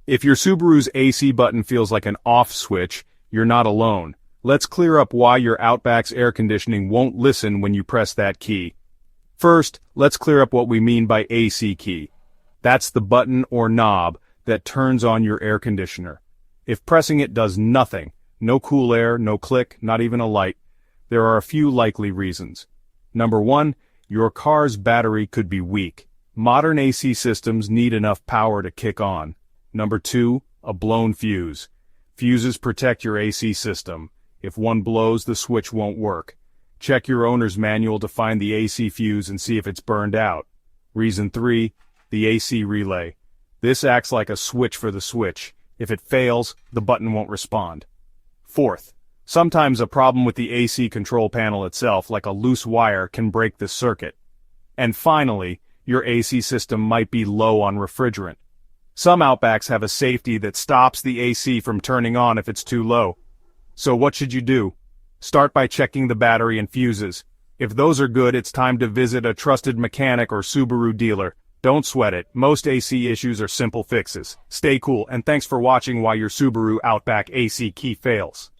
If your Subaru's AC button feels like an off switch, you're not alone. Let's clear up why your Outback's air conditioning won't listen when you press that key. First, let's clear up what we mean by AC key. That's the button or knob that turns on your air conditioner. If pressing it does nothing, no cool air, no click, not even a light, there are a few likely reasons. Number 1, your car's battery could be weak. Modern AC systems need enough power to kick on. Number 2, a blown fuse. Fuses protect your AC system. If one blows, the switch won't work. Check your owner's manual to find the AC fuse and see if it's burned out. Reason 3, the AC relay. This acts like a switch for the switch. If it fails, the button won't respond. Fourth, sometimes a problem with the AC control panel itself, like a loose wire, can break the circuit. And finally, your AC system might be low on refrigerant. Some Outbacks have a safety that stops the AC from turning on if it's too low. So what should you do? Start by checking the battery and fuses. If those are good, it's time to visit a trusted mechanic or Subaru dealer. Don't sweat it, most AC issues are simple fixes. Stay cool, and thanks for watching why your Subaru Outback AC key fails.